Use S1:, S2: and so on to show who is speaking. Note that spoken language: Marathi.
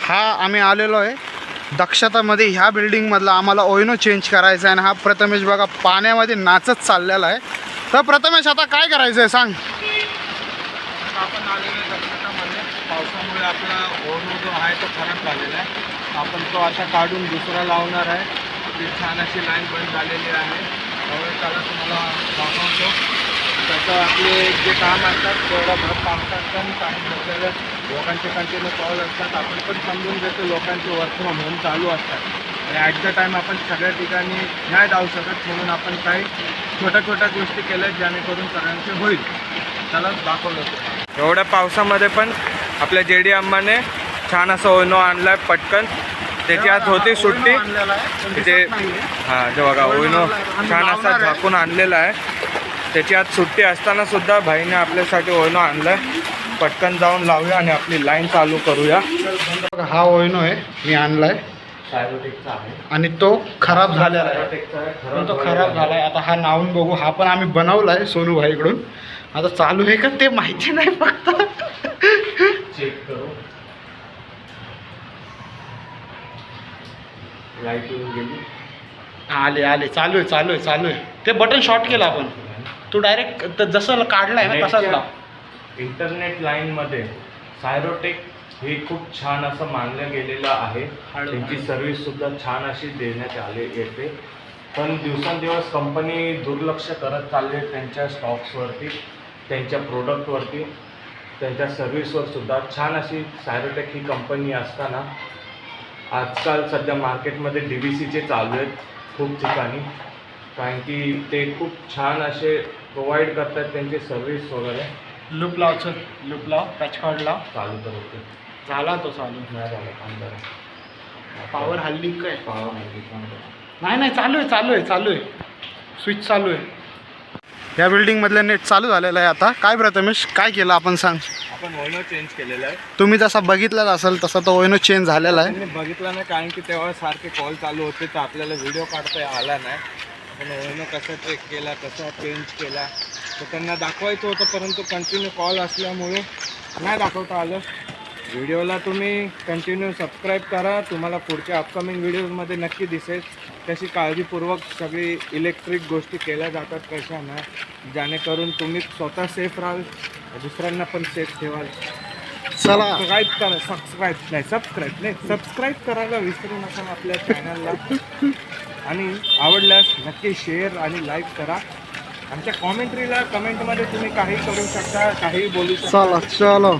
S1: हा आम्ही आलेलो आहे दक्षतामध्ये. ह्या बिल्डिंगमधला आम्हाला ओइनो चेंज करायचा आहे आणि हा प्रथमेश बघा पाण्यामध्ये नाचत चाललेला आहे. तर प्रथमेश आता काय करायचं आहे सांग.
S2: आपण आलेलो आहे दक्षतामध्ये. पावसामुळे आपला ओइनो जो आहे तो खराब झालेला आहे. आपण तो आता काढून दुसरा लावणार आहे. ती छान अशी लाईन बंद झालेली आहे. त्यामुळे त्याला तुम्हाला दाखवतो. त्याचं आपले जे काम असतात तेवढं भर काम करतात. काही बसलेले लोकांचे कंटिन्यू कॉल असतात. आपण पण समजून घेतो लोकांचे वर्क फ्रॉम होम चालू असतात आणि ॲट द टाईम आपण सगळ्या ठिकाणी नाही जाऊ शकत. म्हणून आपण काही छोट्या छोट्या गोष्टी केल्या जेणेकरून सगळ्यांचे होईल. त्याला दाखवलं. एवढ्या पावसामध्ये पण आपल्या JD अम्माने छान असं ओइनो आणलं आहे पटकन. त्याची आज होती सुट्टी. ते हां जे बघा ओइनो छान असा झाकून आणलेला आहे. त्याची आज सुट्टी असताना सुद्धा भाईने आपल्यासाठी ओइनो आणलं आहे. पटकन जाऊन लावूया आणि आपली लाईन चालू करूया.
S1: हा ओइनो आहे मी आणला आहे
S2: सायरोटेकचा आहे
S1: आणि तो खराब झालेला आहे. तो खराब झाला आहे. आता हा नावून बघू. हा पण आम्ही बनवला आहे सोनू भाईकडून. आता चालू आहे का ते माहिती नाही फक्त
S2: चेक करू. लाईट येऊन गेली.
S1: आले आले चालू आहे चालू आहे चालू आहे. ते बटन शॉर्ट केलं आपण. तू डायरेक्ट जसं काढलं आहे ना तसंच लाव.
S2: इंटरनेट लाईनमध्ये सायरोटेक हे खूप छान असं मानलं गेलेलं आहे. त्यांची सर्व्हिससुद्धा छान अशी देण्यात येते. पण दिवसेंदिवस कंपनी दुर्लक्ष करत चालले त्यांच्या स्टॉक्सवरती, त्यांच्या प्रोडक्टवरती, त्यांच्या सर्व्हिसवरसुद्धा. छान अशी सायरोटेक ही कंपनी असताना आजकाल सध्या मार्केटमध्ये DVCचे चालू आहेत खूप ठिकाणी. कारण की ते खूप छान असे प्रोव्हाइड करतात त्यांचे सर्व्हिस वगैरे.
S1: लूप लावचं लूप लाव पॅच कार्ड लाव.
S2: चालू तर होते.
S1: झाला तो चालू.
S2: नाही झालं काम करा.
S1: पॉवर हल्ली काय
S2: पावर हल्ली काम करा.
S1: नाही नाही चालू आहे चालू आहे चालू आहे. स्विच चालू आहे. या बिल्डिंगमधलं नेट चालू झालेलं आहे. आता काय प्रथमेश काय केलं आपण सांग.
S2: आपण ओइनो चेंज केलेला आहे.
S1: तुम्ही जसा बघितलाच असेल तसा तो ओइनो चेंज झालेला आहे.
S2: मी बघितला नाही कारण की तेव्हा सारखे कॉल चालू होते तर आपल्याला व्हिडिओ काढता आला नाही. आपण ओइनो कसा चेक केला कसा चेंज केला तर त्यांना दाखवायचं होतं परंतु कंटिन्यू कॉल असल्यामुळे नाही दाखवता आलं. व्हिडिओला तुम्ही कंटिन्यू सबस्क्राईब करा. तुम्हाला पुढच्या अपकमिंग व्हिडिओजमध्ये नक्की दिसेल कशी काळजीपूर्वक सगळी इलेक्ट्रिक गोष्टी केल्या जातात कशा नाही, जेणेकरून तुम्ही स्वतः सेफ राहाल दुसऱ्यांना पण सेफ ठेवाल.
S1: चला
S2: सबस्क्राईब करायला विसरू नका आपल्या चॅनलला. आणि आवडल्यास नक्की शेअर आणि लाईक करा. आमच्या कमेंटमध्ये तुम्ही काही करू शकता, काही बोलू शकता.
S1: चला चलो.